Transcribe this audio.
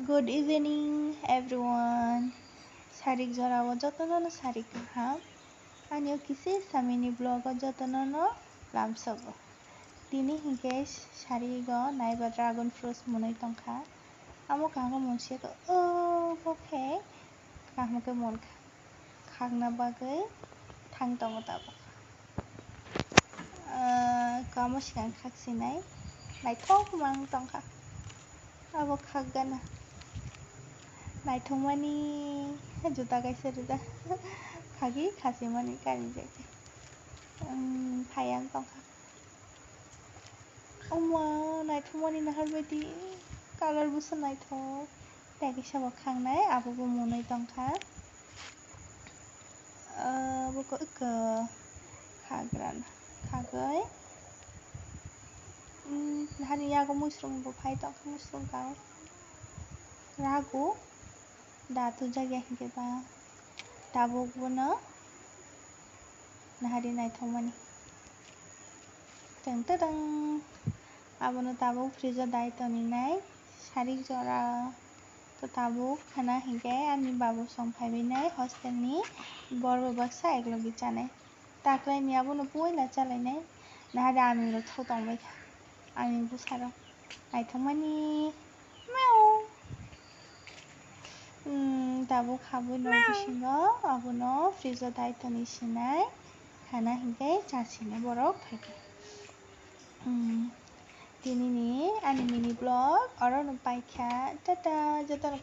Good evening, everyone. Sarik Zorawa Jotono Sarik Ham. Anyo Kisi Samini blog Jotono Lamsogo. Dini Hinkesh Sharigo Naiba Dragon Fruit Monitongka. Amo Kango Monsieko. Oh, okay. Kahmoke Monka. Kagna Bagay Tang Tomotabo. Kamo Shikan Kaksinai. Naitok Mang Tongka. Abo Kagana. Naithumani juta kaise ruda khagi khasimani kani jake phayang tongkha oma naithumani naharbaidi color busa naithok tagi sabo khangnai abobo monai tongkha boko ikka khagran khagai hani yago mushroom bo phai tongkha mushroom ka rago datu jagya hingeba tabok bono nahari naithokmani teng teng abono tabok freezer dai toninai sarik jora to tabok khana hingke ani babu songphaibainai hostel ni borbo baksa eklogi chanai taklai ni abono poila chalainai nahari aming rok tho tongbaikha aming busarok naithokmani tabok habui no bisingo abono freezer dai toni sinai khana hingke chasinai borok phaikha dinini ani mini vlog orono paikha tata jotono.